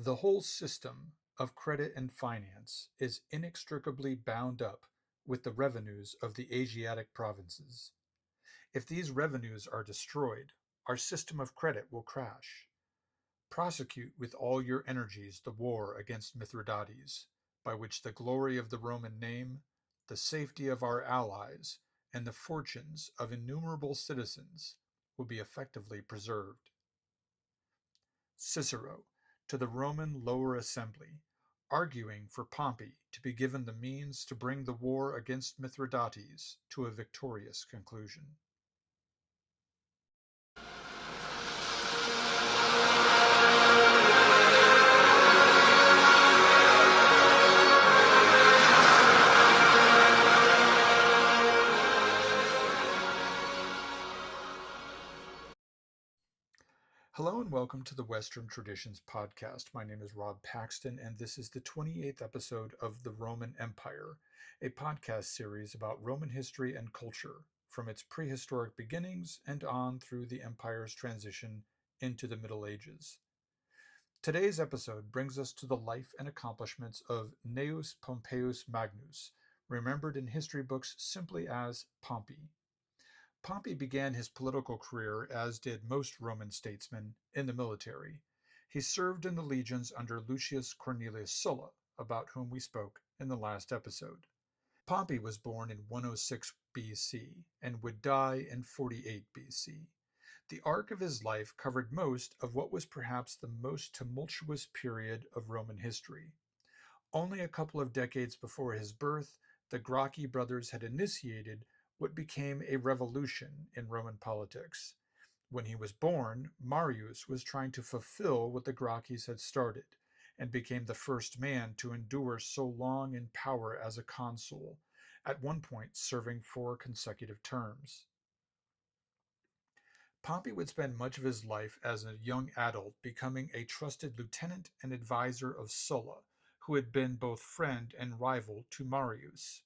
The whole system of credit and finance is inextricably bound up with the revenues of the Asiatic provinces. If these revenues are destroyed, our system of credit will crash. Prosecute with all your energies the war against Mithridates, by which the glory of the Roman name, the safety of our allies, and the fortunes of innumerable citizens will be effectively preserved. Cicero to the Roman lower assembly, arguing for Pompey to be given the means to bring the war against Mithridates to a victorious conclusion. Hello and welcome to the Western Traditions Podcast. My name is Rob Paxton, and this is the 28th episode of The Roman Empire, a podcast series about Roman history and culture, from its prehistoric beginnings and on through the empire's transition into the Middle Ages. Today's episode brings us to the life and accomplishments of Gnaeus Pompeius Magnus, remembered in history books simply as Pompey. Pompey began his political career, as did most Roman statesmen, in the military. He served in the legions under Lucius Cornelius Sulla, about whom we spoke in the last episode. Pompey was born in 106 BC and would die in 48 BC. The arc of his life covered most of what was perhaps the most tumultuous period of Roman history. Only a couple of decades before his birth, the Gracchi brothers had initiated what became a revolution in Roman politics. When he was born, Marius was trying to fulfill what the Gracchis had started, and became the first man to endure so long in power as a consul, at one point serving 4 consecutive terms. Pompey would spend much of his life as a young adult becoming a trusted lieutenant and advisor of Sulla, who had been both friend and rival to Marius.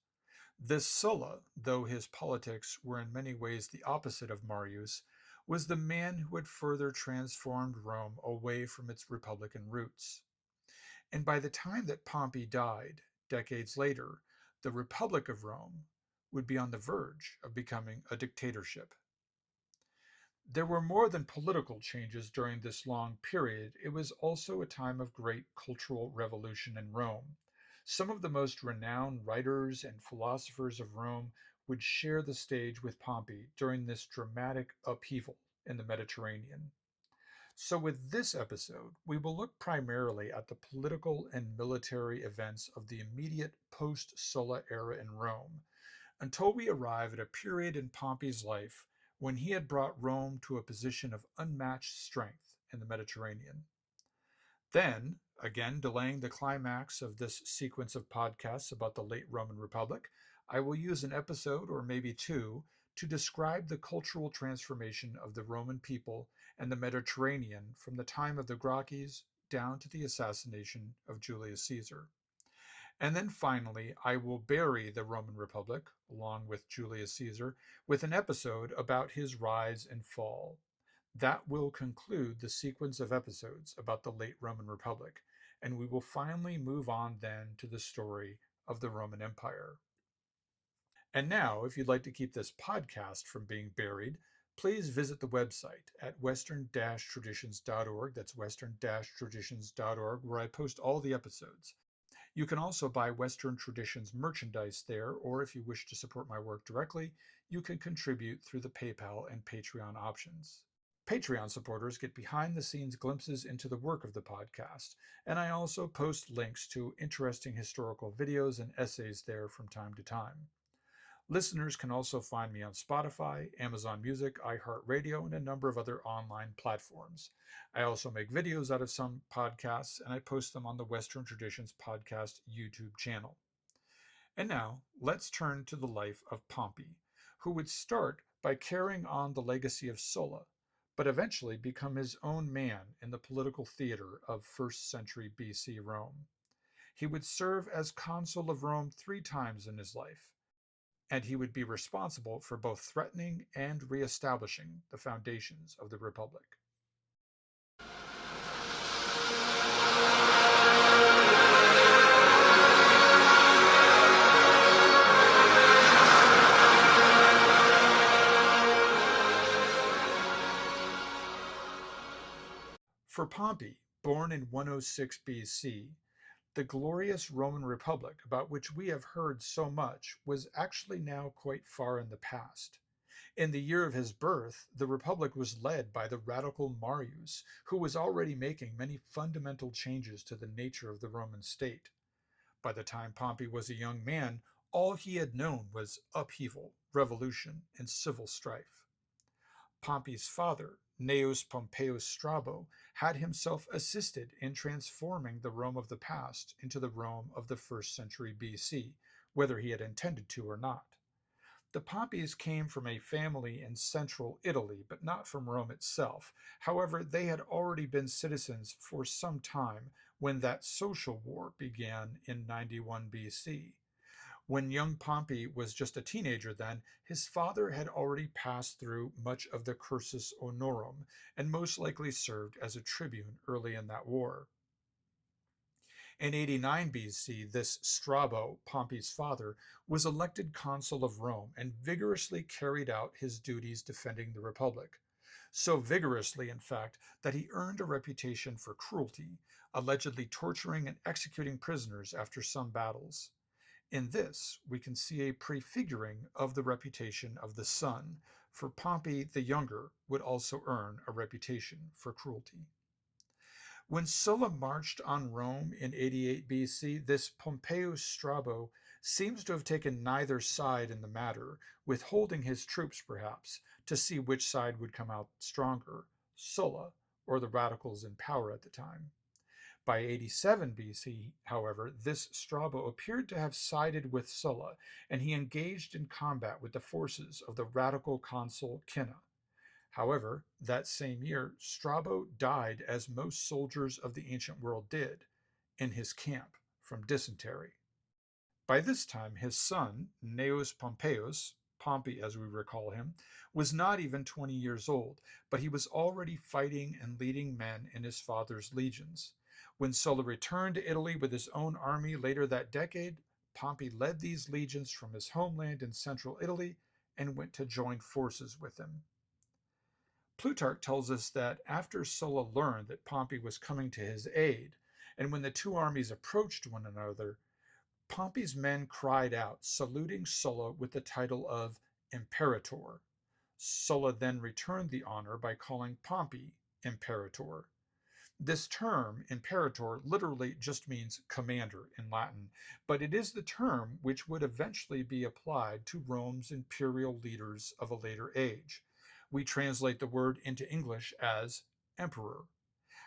This Sulla, though his politics were in many ways the opposite of Marius, was the man who had further transformed Rome away from its republican roots. And by the time that Pompey died, decades later, the Republic of Rome would be on the verge of becoming a dictatorship. There were more than political changes during this long period. It was also a time of great cultural revolution in Rome. Some of the most renowned writers and philosophers of Rome would share the stage with Pompey during this dramatic upheaval in the Mediterranean. So with this episode, we will look primarily at the political and military events of the immediate post-Sulla era in Rome, until we arrive at a period in Pompey's life when he had brought Rome to a position of unmatched strength in the Mediterranean. Then, again delaying the climax of this sequence of podcasts about the late Roman Republic, I will use an episode, or maybe 2, to describe the cultural transformation of the Roman people and the Mediterranean from the time of the Gracchis down to the assassination of Julius Caesar. And then finally, I will bury the Roman Republic, along with Julius Caesar, with an episode about his rise and fall. That will conclude the sequence of episodes about the late Roman Republic, and we will finally move on then to the story of the Roman Empire. And now, if you'd like to keep this podcast from being buried, please visit the website at western-traditions.org. That's western-traditions.org, where I post all the episodes. You can also buy Western Traditions merchandise there, or if you wish to support my work directly, you can contribute through the PayPal and Patreon options. Patreon supporters get behind-the-scenes glimpses into the work of the podcast, and I also post links to interesting historical videos and essays there from time to time. Listeners can also find me on Spotify, Amazon Music, iHeartRadio, and a number of other online platforms. I also make videos out of some podcasts, and I post them on the Western Traditions Podcast YouTube channel. And now, let's turn to the life of Pompey, who would start by carrying on the legacy of Sulla, but eventually become his own man in the political theater of 1st century BC Rome. He would serve as consul of Rome 3 times in his life, and he would be responsible for both threatening and reestablishing the foundations of the Republic. Pompey, born in 106 BC, the glorious Roman Republic, about which we have heard so much, was actually now quite far in the past. In the year of his birth, the Republic was led by the radical Marius, who was already making many fundamental changes to the nature of the Roman state. By the time Pompey was a young man, all he had known was upheaval, revolution, and civil strife. Pompey's father, Gnaeus Pompeius Strabo, had himself assisted in transforming the Rome of the past into the Rome of the first century BC, whether he had intended to or not. The Pompeys came from a family in central Italy, but not from Rome itself. However, they had already been citizens for some time when that social war began in 91 BC. When young Pompey was just a teenager then, his father had already passed through much of the cursus honorum and most likely served as a tribune early in that war. In 89 BC, this Strabo, Pompey's father, was elected consul of Rome and vigorously carried out his duties defending the Republic. So vigorously, in fact, that he earned a reputation for cruelty, allegedly torturing and executing prisoners after some battles. In this, we can see a prefiguring of the reputation of the son, for Pompey the younger would also earn a reputation for cruelty. When Sulla marched on Rome in 88 BC, this Pompeius Strabo seems to have taken neither side in the matter, withholding his troops perhaps to see which side would come out stronger, Sulla or the radicals in power at the time. By 87 BC, however, this Strabo appeared to have sided with Sulla, and he engaged in combat with the forces of the radical consul Cinna. However, that same year, Strabo died, as most soldiers of the ancient world did, in his camp from dysentery. By this time, his son, Gnaeus Pompeius, Pompey as we recall him, was not even 20 years old, but he was already fighting and leading men in his father's legions. When Sulla returned to Italy with his own army later that decade, Pompey led these legions from his homeland in central Italy and went to join forces with him. Plutarch tells us that after Sulla learned that Pompey was coming to his aid, and when the two armies approached one another, Pompey's men cried out, saluting Sulla with the title of Imperator. Sulla then returned the honor by calling Pompey Imperator. This term, imperator, literally just means commander in Latin, but it is the term which would eventually be applied to Rome's imperial leaders of a later age. We translate the word into English as emperor.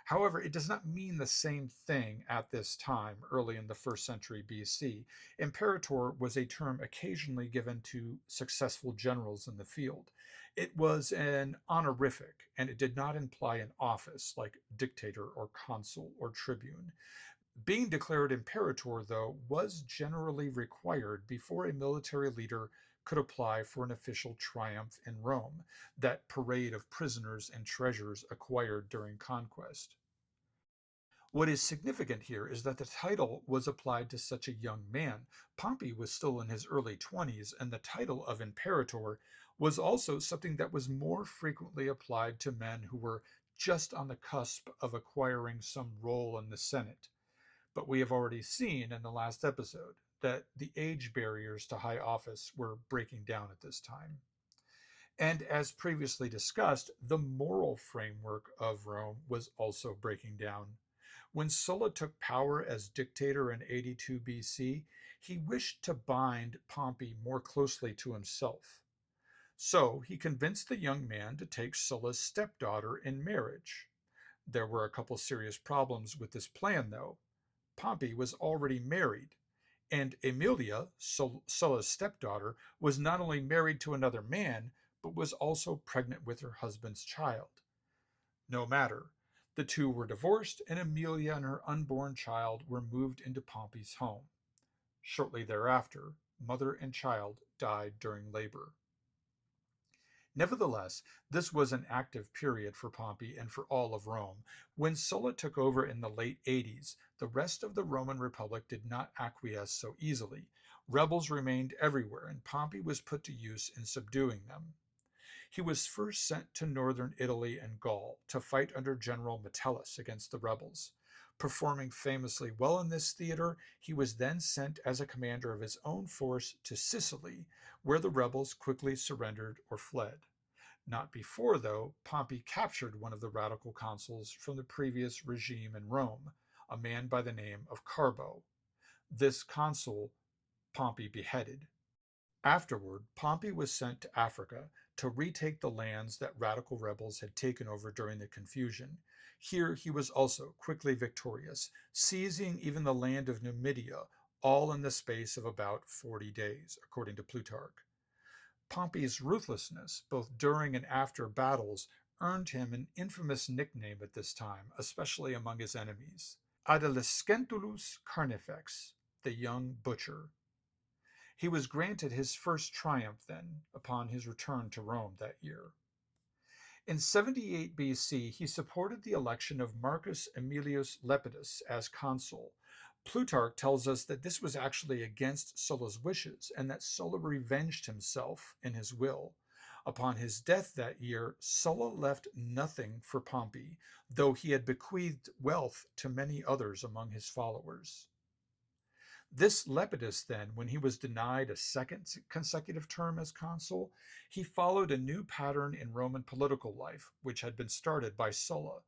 However, it does not mean the same thing at this time, early in the first century BC. Imperator was a term occasionally given to successful generals in the field. It was an honorific, and it did not imply an office like dictator or consul or tribune. Being declared imperator, though, was generally required before a military leader could apply for an official triumph in Rome, that parade of prisoners and treasures acquired during conquest. What is significant here is that the title was applied to such a young man. Pompey was still in his early 20s, and the title of imperator was also something that was more frequently applied to men who were just on the cusp of acquiring some role in the Senate. But we have already seen in the last episode that the age barriers to high office were breaking down at this time. And as previously discussed, the moral framework of Rome was also breaking down. When Sulla took power as dictator in 82 BC, he wished to bind Pompey more closely to himself. So he convinced the young man to take Sulla's stepdaughter in marriage. There were a couple serious problems with this plan, though. Pompey was already married, and Aemilia, Sulla's stepdaughter, was not only married to another man, but was also pregnant with her husband's child. No matter. The two were divorced, and Aemilia and her unborn child were moved into Pompey's home. Shortly thereafter, mother and child died during labor. Nevertheless, this was an active period for Pompey and for all of Rome. When Sulla took over in the late 80s, the rest of the Roman Republic did not acquiesce so easily. Rebels remained everywhere, and Pompey was put to use in subduing them. He was first sent to northern Italy and Gaul to fight under General Metellus against the rebels. Performing famously well in this theater, he was then sent as a commander of his own force to Sicily, where the rebels quickly surrendered or fled. Not before, though, Pompey captured one of the radical consuls from the previous regime in Rome, a man by the name of Carbo. This consul Pompey beheaded. Afterward, Pompey was sent to Africa to retake the lands that radical rebels had taken over during the confusion. Here he was also quickly victorious, seizing even the land of Numidia, all in the space of about 40 days, according to Plutarch. Pompey's ruthlessness, both during and after battles, earned him an infamous nickname at this time, especially among his enemies: Adolescentulus Carnifex, the young butcher. He was granted his first triumph, then, upon his return to Rome that year. In 78 BC, he supported the election of Marcus Aemilius Lepidus as consul. Plutarch tells us that this was actually against Sulla's wishes, and that Sulla revenged himself in his will. Upon his death that year, Sulla left nothing for Pompey, though he had bequeathed wealth to many others among his followers. This Lepidus, then, when he was denied a second consecutive term as consul, he followed a new pattern in Roman political life, which had been started by Sulla.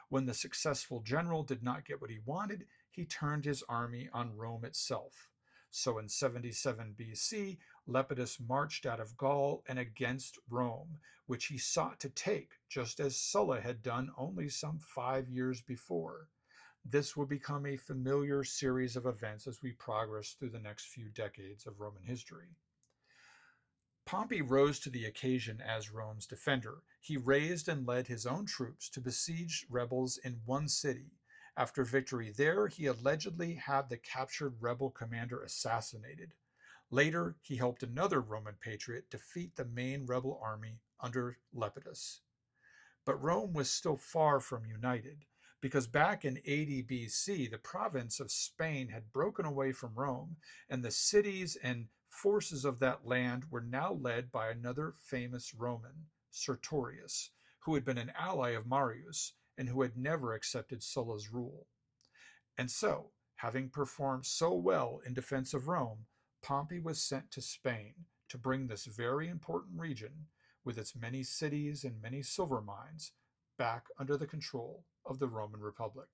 When the successful general did not get what he wanted, he turned his army on Rome itself. So in 77 BC, Lepidus marched out of Gaul and against Rome, which he sought to take, just as Sulla had done only some 5 years before. This will become a familiar series of events as we progress through the next few decades of Roman history. Pompey rose to the occasion as Rome's defender. He raised and led his own troops to besiege rebels in one city. After victory there, he allegedly had the captured rebel commander assassinated. Later, he helped another Roman patriot defeat the main rebel army under Lepidus. But Rome was still far from united, because back in 80 BC, the province of Spain had broken away from Rome, and the cities and forces of that land were now led by another famous Roman, Sertorius, who had been an ally of Marius and who had never accepted Sulla's rule. And so, having performed so well in defense of Rome, Pompey was sent to Spain to bring this very important region, with its many cities and many silver mines, back under the control of the Roman Republic.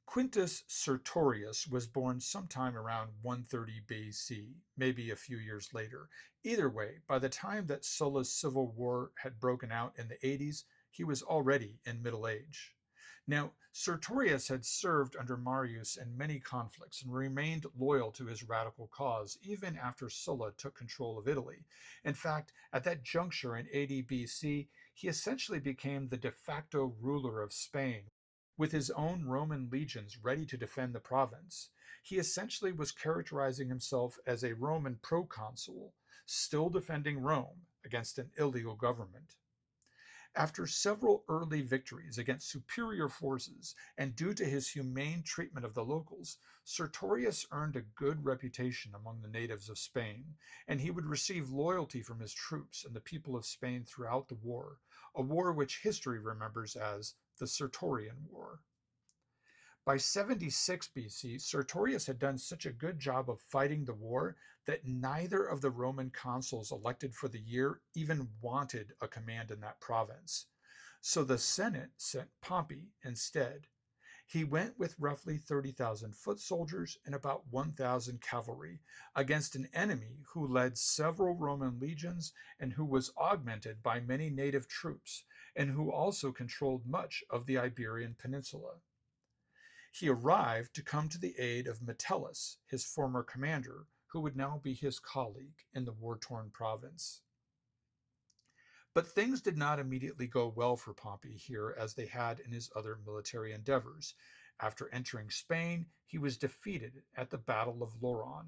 Quintus Sertorius was born sometime around 130 BC, maybe a few years later. Either way, by the time that Sulla's civil war had broken out in the 80s, he was already in middle age. Now, Sertorius had served under Marius in many conflicts and remained loyal to his radical cause even after Sulla took control of Italy. In fact, at that juncture in 80 BC, he essentially became the de facto ruler of Spain, with his own Roman legions ready to defend the province. He essentially was characterizing himself as a Roman proconsul, still defending Rome against an illegal government. After several early victories against superior forces, and due to his humane treatment of the locals, Sertorius earned a good reputation among the natives of Spain, and he would receive loyalty from his troops and the people of Spain throughout the war, a war which history remembers as the Sertorian War. By 76 BC, Sertorius had done such a good job of fighting the war that neither of the Roman consuls elected for the year even wanted a command in that province. So the Senate sent Pompey instead. He went with roughly 30,000 foot soldiers and about 1,000 cavalry against an enemy who led several Roman legions and who was augmented by many native troops, and who also controlled much of the Iberian Peninsula. He arrived to come to the aid of Metellus, his former commander, who would now be his colleague in the war-torn province. But things did not immediately go well for Pompey here as they had in his other military endeavors. After entering Spain, he was defeated at the Battle of Lauron.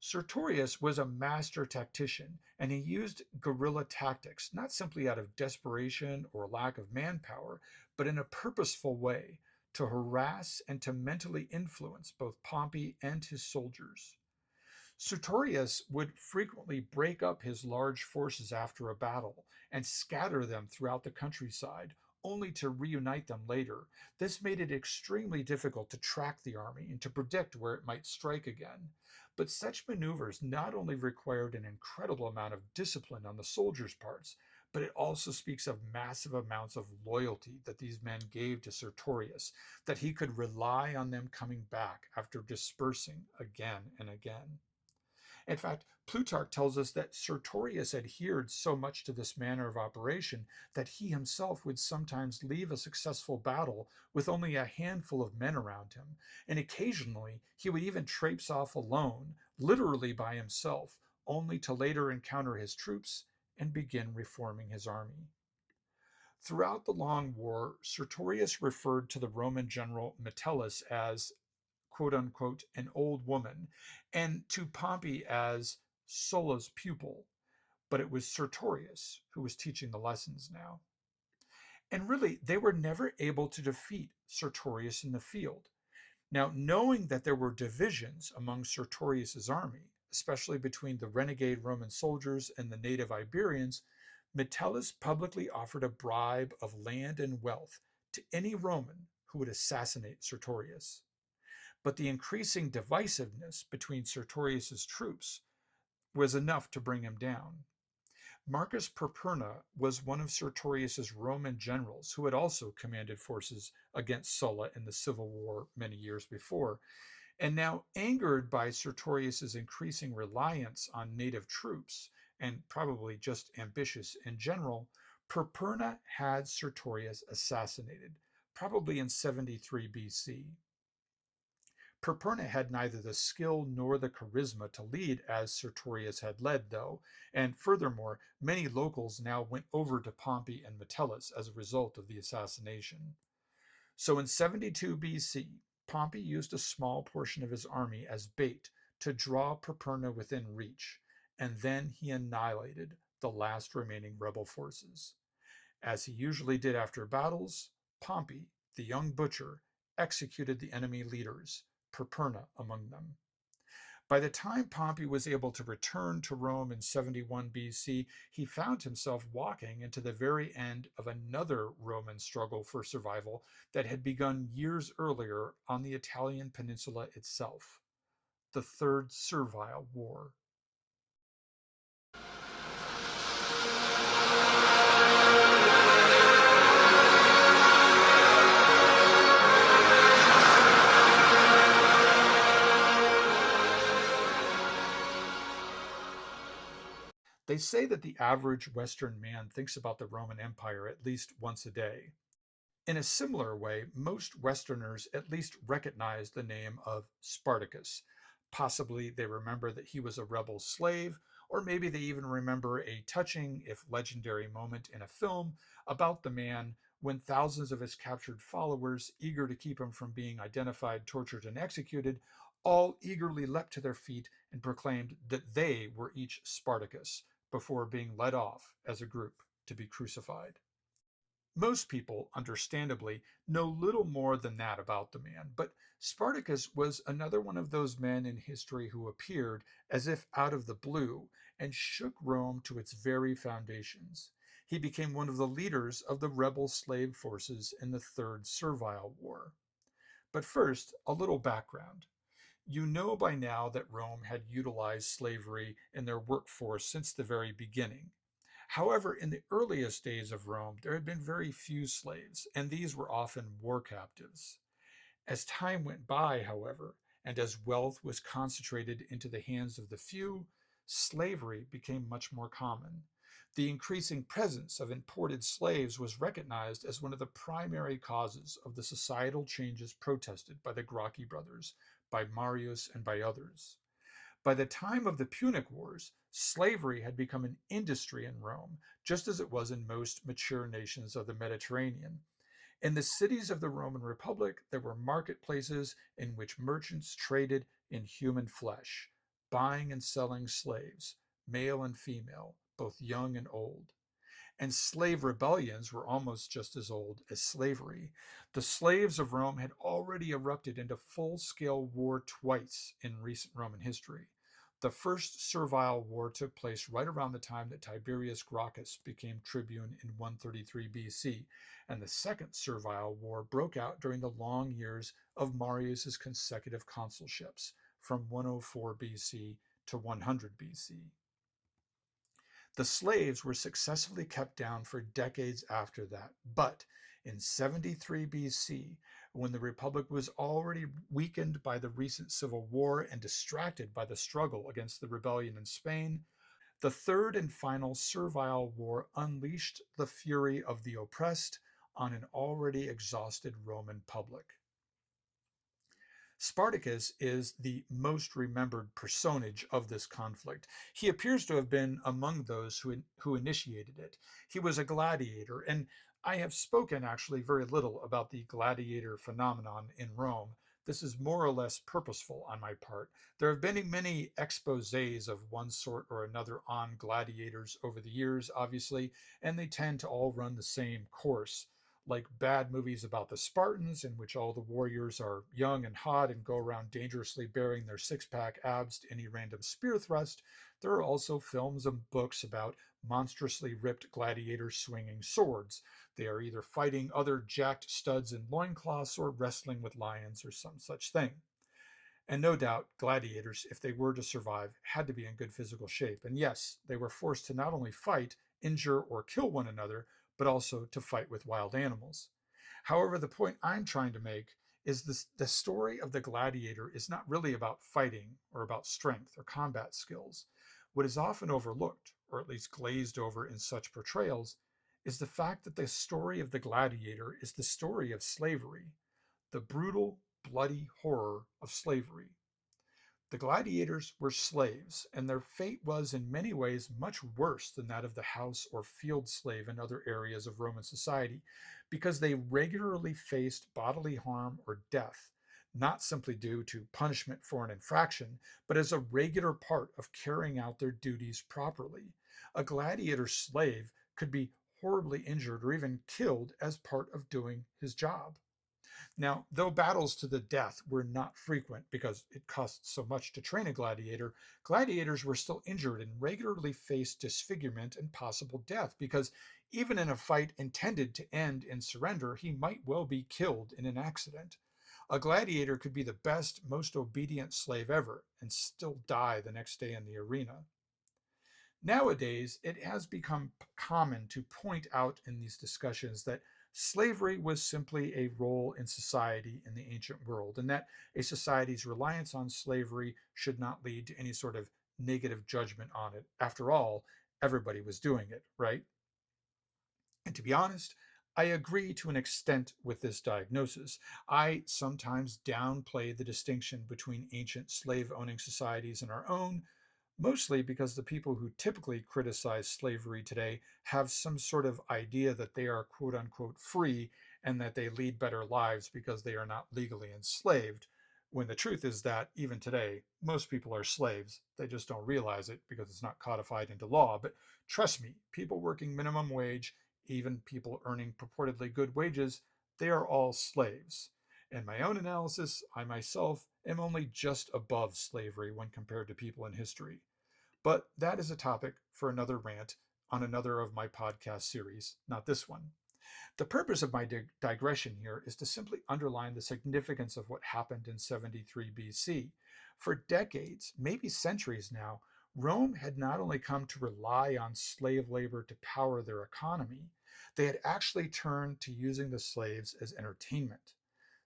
Sertorius was a master tactician, and he used guerrilla tactics not simply out of desperation or lack of manpower, but in a purposeful way to harass and to mentally influence both Pompey and his soldiers. Sertorius would frequently break up his large forces after a battle and scatter them throughout the countryside, only to reunite them later. This made it extremely difficult to track the army and to predict where it might strike again. But such maneuvers not only required an incredible amount of discipline on the soldiers' parts, but it also speaks of massive amounts of loyalty that these men gave to Sertorius, that he could rely on them coming back after dispersing again and again. In fact, Plutarch tells us that Sertorius adhered so much to this manner of operation that he himself would sometimes leave a successful battle with only a handful of men around him, and occasionally he would even traipse off alone, literally by himself, only to later encounter his troops and begin reforming his army. Throughout the long war, Sertorius referred to the Roman general Metellus as quote unquote an old woman, and to Pompey as Sulla's pupil, but it was Sertorius who was teaching the lessons now. And really, they were never able to defeat Sertorius in the field. Now, knowing that there were divisions among Sertorius's army, especially between the renegade Roman soldiers and the native Iberians, Metellus publicly offered a bribe of land and wealth to any Roman who would assassinate Sertorius. But the increasing divisiveness between Sertorius's troops was enough to bring him down. Marcus Perperna was one of Sertorius's Roman generals who had also commanded forces against Sulla in the civil war many years before, and now angered by Sertorius's increasing reliance on native troops, and probably just ambitious in general, Perperna had Sertorius assassinated, probably in 73 BC. Perperna had neither the skill nor the charisma to lead as Sertorius had led, though, and furthermore, many locals now went over to Pompey and Metellus as a result of the assassination. So in 72 BC, Pompey used a small portion of his army as bait to draw Perperna within reach, and then he annihilated the last remaining rebel forces. As he usually did after battles, Pompey, the young butcher, executed the enemy leaders, Perperna among them. By the time Pompey was able to return to Rome in 71 BC, he found himself walking into the very end of another Roman struggle for survival that had begun years earlier on the Italian peninsula itself, the Third Servile War. They say that the average Western man thinks about the Roman Empire at least once a day. In a similar way, most Westerners at least recognize the name of Spartacus. Possibly they remember that he was a rebel slave, or maybe they even remember a touching, if legendary, moment in a film about the man when thousands of his captured followers, eager to keep him from being identified, tortured, and executed, all eagerly leapt to their feet and proclaimed that they were each Spartacus before being led off as a group to be crucified. Most people, understandably, know little more than that about the man, but Spartacus was another one of those men in history who appeared as if out of the blue and shook Rome to its very foundations. He became one of the leaders of the rebel slave forces in the Third Servile War. But first, a little background. You know by now that Rome had utilized slavery in their workforce since the very beginning. However, in the earliest days of Rome, there had been very few slaves, and these were often war captives. As time went by, however, and as wealth was concentrated into the hands of the few, slavery became much more common. The increasing presence of imported slaves was recognized as one of the primary causes of the societal changes protested by the Gracchi brothers, by Marius, and by others. By the time of the Punic Wars, slavery had become an industry in Rome, just as it was in most mature nations of the Mediterranean. In the cities of the Roman Republic, there were marketplaces in which merchants traded in human flesh, buying and selling slaves, male and female, both young and old. And slave rebellions were almost just as old as slavery. The slaves of Rome had already erupted into full scale war twice in recent Roman history. The first Servile War took place right around the time that Tiberius Gracchus became tribune in 133 BC, and the second Servile War broke out during the long years of Marius's consecutive consulships from 104 BC to 100 BC. The slaves were successfully kept down for decades after that, but in 73 BC, when the Republic was already weakened by the recent civil war and distracted by the struggle against the rebellion in Spain, the third and final Servile War unleashed the fury of the oppressed on an already exhausted Roman public. Spartacus is the most remembered personage of this conflict. He appears to have been among those who initiated it. He was a gladiator, and I have spoken actually very little about the gladiator phenomenon in Rome. This is more or less purposeful on my part. There have been many exposés of one sort or another on gladiators over the years, obviously, and they tend to all run the same course, like bad movies about the Spartans, in which all the warriors are young and hot and go around dangerously baring their six-pack abs to any random spear thrust. There are also films and books about monstrously ripped gladiators swinging swords. They are either fighting other jacked studs in loincloths or wrestling with lions or some such thing. And no doubt, gladiators, if they were to survive, had to be in good physical shape. And yes, they were forced to not only fight, injure, or kill one another, but also to fight with wild animals. However, the point I'm trying to make is this: the story of the gladiator is not really about fighting or about strength or combat skills. What is often overlooked, or at least glazed over in such portrayals, is the fact that the story of the gladiator is the story of slavery, the brutal, bloody horror of slavery. The gladiators were slaves, and their fate was in many ways much worse than that of the house or field slave in other areas of Roman society, because they regularly faced bodily harm or death, not simply due to punishment for an infraction, but as a regular part of carrying out their duties properly. A gladiator slave could be horribly injured or even killed as part of doing his job. Now, though battles to the death were not frequent because it cost so much to train a gladiator, gladiators were still injured and regularly faced disfigurement and possible death because even in a fight intended to end in surrender, he might well be killed in an accident. A gladiator could be the best, most obedient slave ever and still die the next day in the arena. Nowadays, it has become common to point out in these discussions that slavery was simply a role in society in the ancient world, and that a society's reliance on slavery should not lead to any sort of negative judgment on it. After all, everybody was doing it, right? And to be honest, I agree to an extent with this diagnosis. I sometimes downplay the distinction between ancient slave owning societies and our own, mostly because the people who typically criticize slavery today have some sort of idea that they are quote unquote free and that they lead better lives because they are not legally enslaved, when the truth is that even today, most people are slaves. They just don't realize it because it's not codified into law. But trust me, people working minimum wage, even people earning purportedly good wages, they are all slaves. In my own analysis, I myself am only just above slavery when compared to people in history. But that is a topic for another rant on another of my podcast series, not this one. The purpose of my digression here is to simply underline the significance of what happened in 73 BC. For decades, maybe centuries now, Rome had not only come to rely on slave labor to power their economy, they had actually turned to using the slaves as entertainment.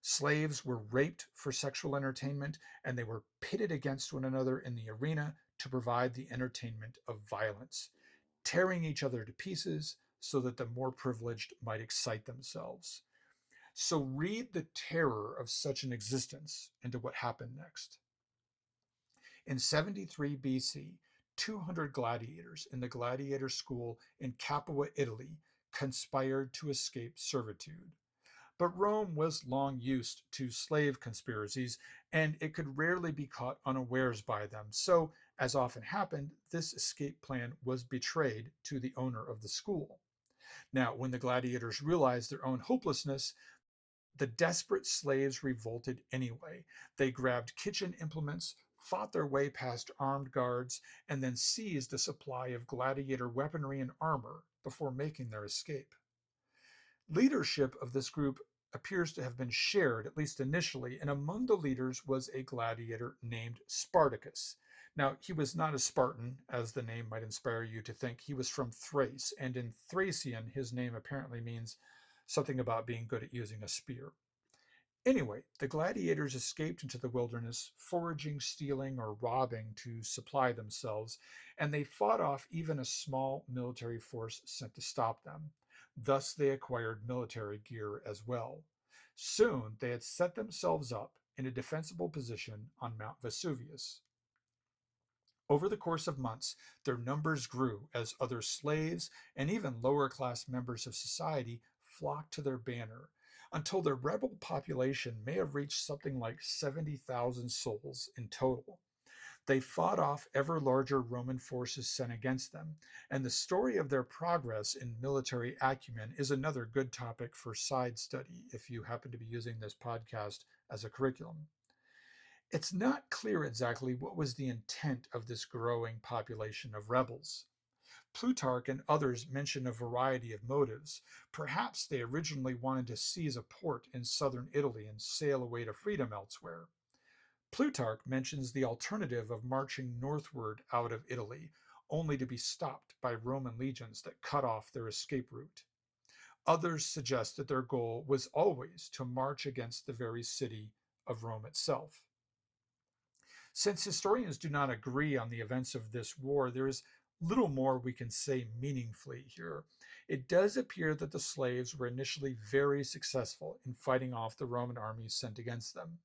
Slaves were raped for sexual entertainment, and they were pitted against one another in the arena to provide the entertainment of violence, tearing each other to pieces so that the more privileged might excite themselves. So read the terror of such an existence into what happened next. In 73 BC, 200 gladiators in the gladiator school in Capua, Italy, conspired to escape servitude. But Rome was long used to slave conspiracies, and it could rarely be caught unawares by them. So, as often happened, this escape plan was betrayed to the owner of the school. Now, when the gladiators realized their own hopelessness, the desperate slaves revolted anyway. They grabbed kitchen implements, fought their way past armed guards, and then seized a supply of gladiator weaponry and armor before making their escape. Leadership of this group appears to have been shared, at least initially, and among the leaders was a gladiator named Spartacus. Now, he was not a Spartan, as the name might inspire you to think. He was from Thrace, and in Thracian, his name apparently means something about being good at using a spear. Anyway, the gladiators escaped into the wilderness, foraging, stealing, or robbing to supply themselves, and they fought off even a small military force sent to stop them. Thus, they acquired military gear as well. Soon, they had set themselves up in a defensible position on Mount Vesuvius. Over the course of months, their numbers grew as other slaves and even lower class members of society flocked to their banner, until their rebel population may have reached something like 70,000 souls in total. They fought off ever larger Roman forces sent against them, and the story of their progress in military acumen is another good topic for side study if you happen to be using this podcast as a curriculum. It's not clear exactly what was the intent of this growing population of rebels. Plutarch and others mention a variety of motives. Perhaps they originally wanted to seize a port in southern Italy and sail away to freedom elsewhere. Plutarch mentions the alternative of marching northward out of Italy, only to be stopped by Roman legions that cut off their escape route. Others suggest that their goal was always to march against the very city of Rome itself. Since historians do not agree on the events of this war, there is little more we can say meaningfully here. It does appear that the slaves were initially very successful in fighting off the Roman armies sent against them,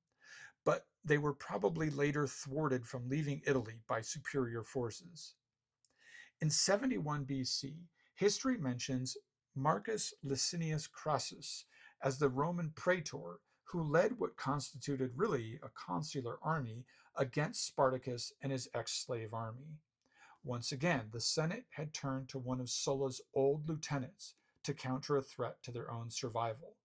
but they were probably later thwarted from leaving Italy by superior forces. In 71 BC, history mentions Marcus Licinius Crassus as the Roman praetor who led what constituted really a consular army against Spartacus and his ex-slave army. Once again, the Senate had turned to one of Sulla's old lieutenants to counter a threat to their own survival,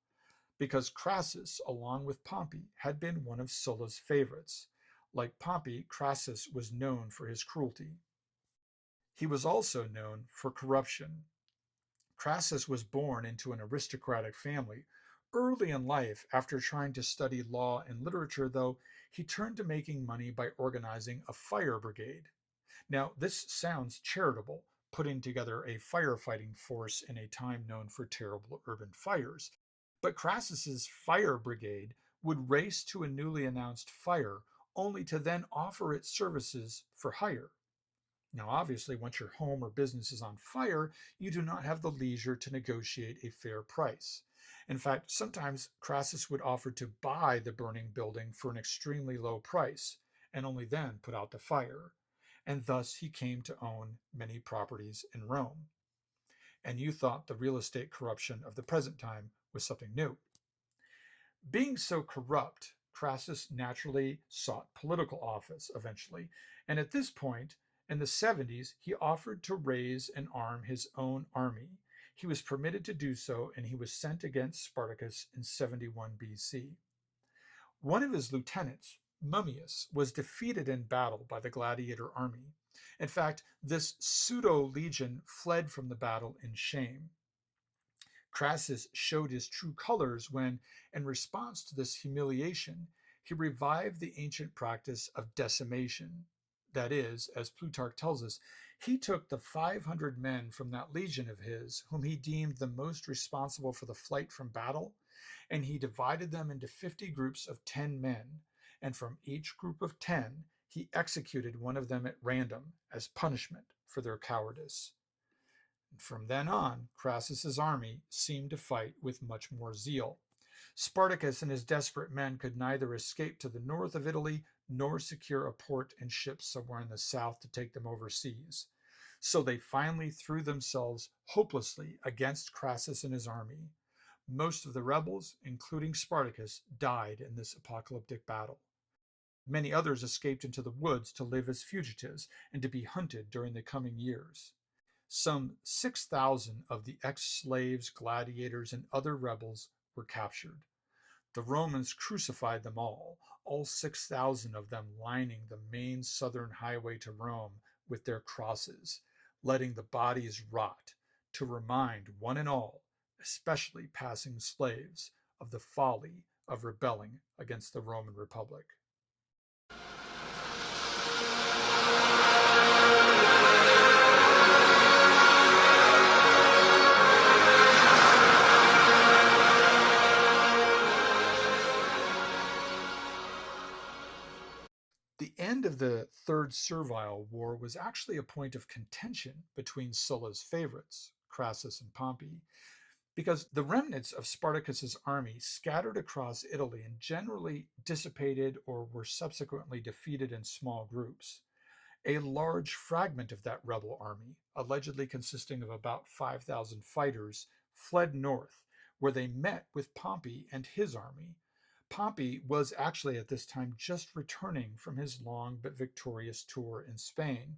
because Crassus, along with Pompey, had been one of Sulla's favorites. Like Pompey, Crassus was known for his cruelty. He was also known for corruption. Crassus was born into an aristocratic family. Early in life, after trying to study law and literature, though, he turned to making money by organizing a fire brigade. Now, this sounds charitable, putting together a firefighting force in a time known for terrible urban fires. But Crassus's fire brigade would race to a newly announced fire, only to then offer its services for hire. Now, obviously, once your home or business is on fire, you do not have the leisure to negotiate a fair price. In fact, sometimes Crassus would offer to buy the burning building for an extremely low price, and only then put out the fire. And thus he came to own many properties in Rome. And you thought the real estate corruption of the present time was something new. Being so corrupt, Crassus naturally sought political office eventually, and at this point, in the 70s, he offered to raise and arm his own army. He was permitted to do so, and he was sent against Spartacus in 71 BC. One of his lieutenants, Mummius, was defeated in battle by the gladiator army. In fact, this pseudo-legion fled from the battle in shame. Crassus showed his true colors when, in response to this humiliation, he revived the ancient practice of decimation. That is, as Plutarch tells us, he took the 500 men from that legion of his, whom he deemed the most responsible for the flight from battle, and he divided them into 50 groups of 10 men, and from each group of 10, he executed one of them at random as punishment for their cowardice. From then on, Crassus's army seemed to fight with much more zeal. Spartacus and his desperate men could neither escape to the north of Italy nor secure a port and ships somewhere in the south to take them overseas. So they finally threw themselves hopelessly against Crassus and his army. Most of the rebels, including Spartacus, died in this apocalyptic battle. Many others escaped into the woods to live as fugitives and to be hunted during the coming years. Some 6,000 of the ex-slaves, gladiators, and other rebels were captured. The Romans crucified them all 6,000 of them lining the main southern highway to Rome with their crosses, letting the bodies rot to remind one and all, especially passing slaves, of the folly of rebelling against the Roman Republic. The end of the Third Servile War was actually a point of contention between Sulla's favorites, Crassus and Pompey, because the remnants of Spartacus's army scattered across Italy and generally dissipated or were subsequently defeated in small groups. A large fragment of that rebel army, allegedly consisting of about 5,000 fighters, fled north, where they met with Pompey and his army. Pompey was actually at this time just returning from his long but victorious tour in Spain.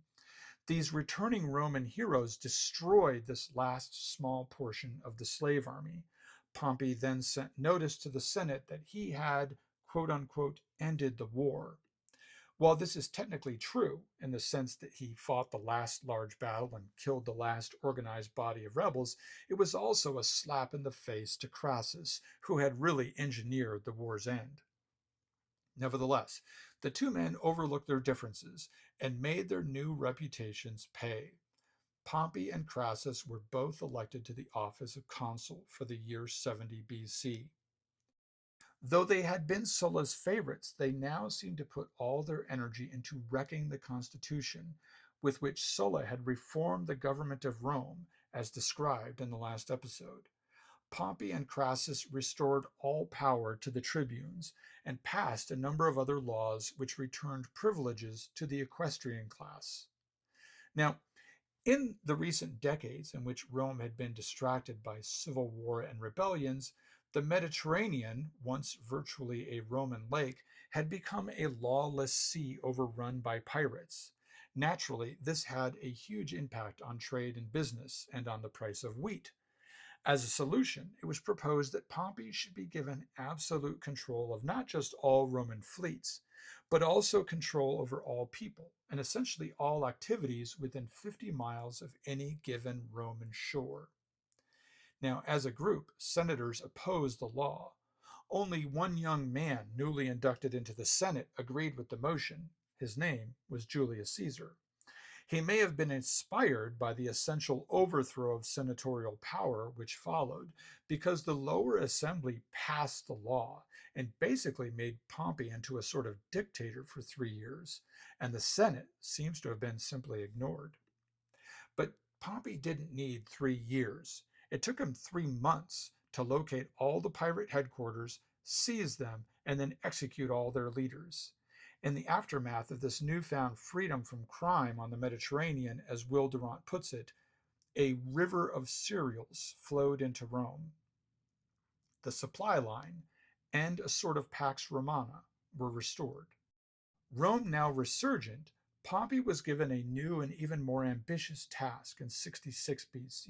These returning Roman heroes destroyed this last small portion of the slave army. Pompey then sent notice to the Senate that he had, quote unquote, ended the war. While this is technically true in the sense that he fought the last large battle and killed the last organized body of rebels, it was also a slap in the face to Crassus, who had really engineered the war's end. Nevertheless, the two men overlooked their differences and made their new reputations pay. Pompey and Crassus were both elected to the office of consul for the year 70 BC. Though they had been Sulla's favorites, they now seemed to put all their energy into wrecking the constitution with which Sulla had reformed the government of Rome, as described in the last episode. Pompey and Crassus restored all power to the tribunes and passed a number of other laws which returned privileges to the equestrian class. Now, in the recent decades in which Rome had been distracted by civil war and rebellions, the Mediterranean, once virtually a Roman lake, had become a lawless sea overrun by pirates. Naturally, this had a huge impact on trade and business and on the price of wheat. As a solution, it was proposed that Pompey should be given absolute control of not just all Roman fleets, but also control over all people and essentially all activities within 50 miles of any given Roman shore. Now, as a group, senators opposed the law. Only one young man, newly inducted into the Senate, agreed with the motion. His name was Julius Caesar. He may have been inspired by the essential overthrow of senatorial power which followed, because the lower assembly passed the law and basically made Pompey into a sort of dictator for 3 years, and the Senate seems to have been simply ignored. But Pompey didn't need 3 years. It took him 3 months to locate all the pirate headquarters, seize them, and then execute all their leaders. In the aftermath of this newfound freedom from crime on the Mediterranean, as Will Durant puts it, a river of cereals flowed into Rome. The supply line and a sort of Pax Romana were restored. Rome now resurgent, Pompey was given a new and even more ambitious task in 66 BC.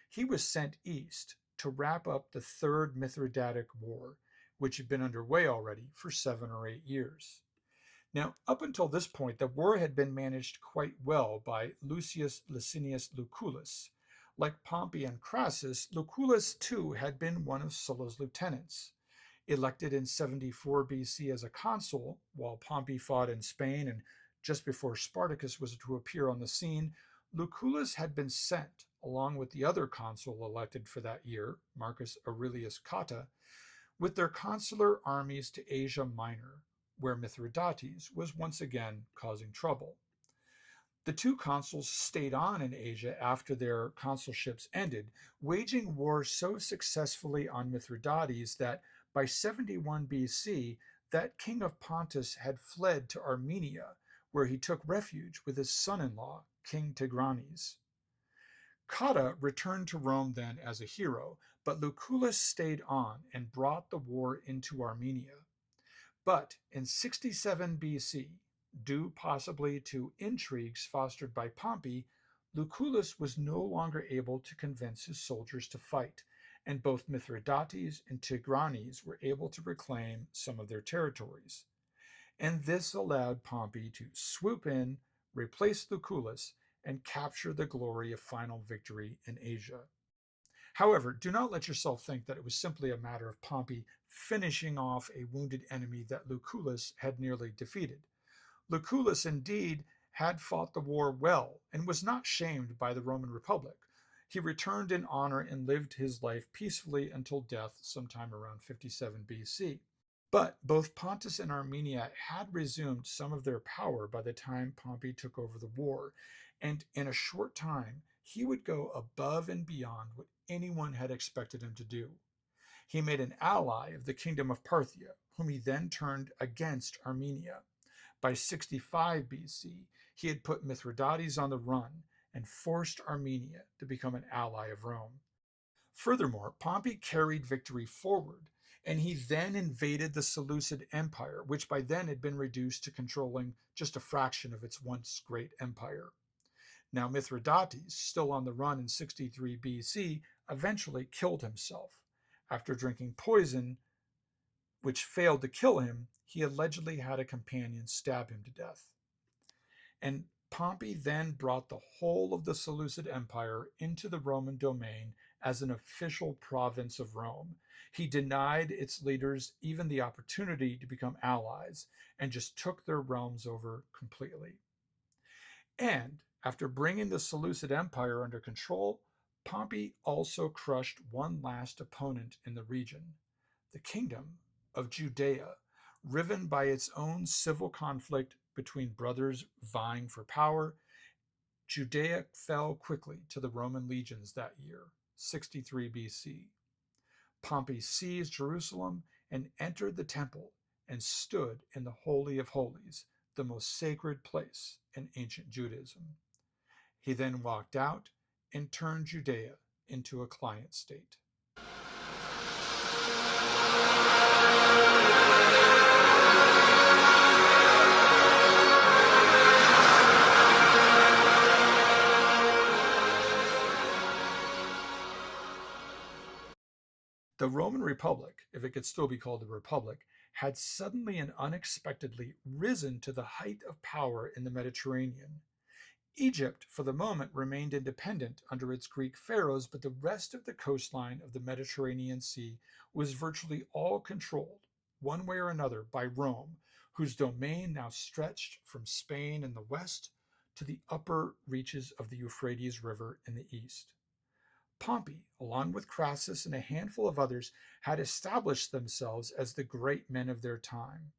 He was sent east to wrap up the Third Mithridatic War, which had been underway already for 7 or 8 years. Now, up until this point, the war had been managed quite well by Lucius Licinius Lucullus. Like Pompey and Crassus, Lucullus too had been one of Sulla's lieutenants. Elected in 74 BC as a consul, while Pompey fought in Spain and just before Spartacus was to appear on the scene, Lucullus had been sent, along with the other consul elected for that year, Marcus Aurelius Cotta, with their consular armies to Asia Minor, where Mithridates was once again causing trouble. The two consuls stayed on in Asia after their consulships ended, waging war so successfully on Mithridates that by 71 BC, that king of Pontus had fled to Armenia, where he took refuge with his son-in-law, King Tigranes. Cotta returned to Rome then as a hero, but Lucullus stayed on and brought the war into Armenia. But in 67 BC, due possibly to intrigues fostered by Pompey, Lucullus was no longer able to convince his soldiers to fight, and both Mithridates and Tigranes were able to reclaim some of their territories. And this allowed Pompey to swoop in, replace Lucullus, and capture the glory of final victory in Asia. However, do not let yourself think that it was simply a matter of Pompey finishing off a wounded enemy that Lucullus had nearly defeated. Lucullus indeed had fought the war well and was not shamed by the Roman Republic. He returned in honor and lived his life peacefully until death sometime around 57 BC. But both Pontus and Armenia had resumed some of their power by the time Pompey took over the war, and in a short time he would go above and beyond what anyone had expected him to do. He made an ally of the kingdom of Parthia, whom he then turned against Armenia. By 65 BC, he had put Mithridates on the run and forced Armenia to become an ally of Rome. Furthermore, Pompey carried victory forward, and he then invaded the Seleucid Empire, which by then had been reduced to controlling just a fraction of its once great empire. Now Mithridates, still on the run in 63 BC, eventually killed himself. After drinking poison, which failed to kill him, he allegedly had a companion stab him to death. And Pompey then brought the whole of the Seleucid Empire into the Roman domain as an official province of Rome. He denied its leaders even the opportunity to become allies and just took their realms over completely. And after bringing the Seleucid Empire under control, Pompey also crushed one last opponent in the region, the kingdom of Judea, riven by its own civil conflict between brothers vying for power. Judea fell quickly to the Roman legions that year, 63 BC. Pompey seized Jerusalem and entered the temple and stood in the Holy of Holies, the most sacred place in ancient Judaism. He then walked out and turned Judea into a client state. The Roman Republic, if it could still be called a republic, had suddenly and unexpectedly risen to the height of power in the Mediterranean. Egypt, for the moment, remained independent under its Greek pharaohs, but the rest of the coastline of the Mediterranean Sea was virtually all controlled, one way or another, by Rome, whose domain now stretched from Spain in the west to the upper reaches of the Euphrates River in the east. Pompey, along with Crassus and a handful of others, had established themselves as the great men of their time.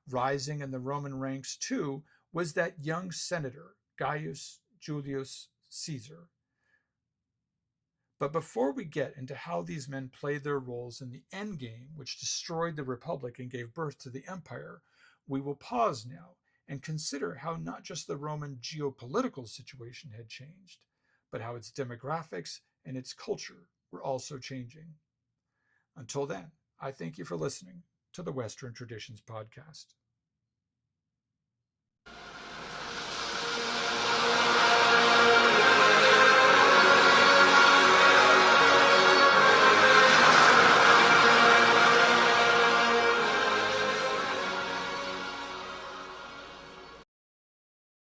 Rising in the Roman ranks, too, was that young senator, Gaius Julius Caesar. But before we get into how these men played their roles in the endgame, which destroyed the Republic and gave birth to the Empire, we will pause now and consider how not just the Roman geopolitical situation had changed, but how its demographics and its culture were also changing. Until then, I thank you for listening to the Western Traditions Podcast.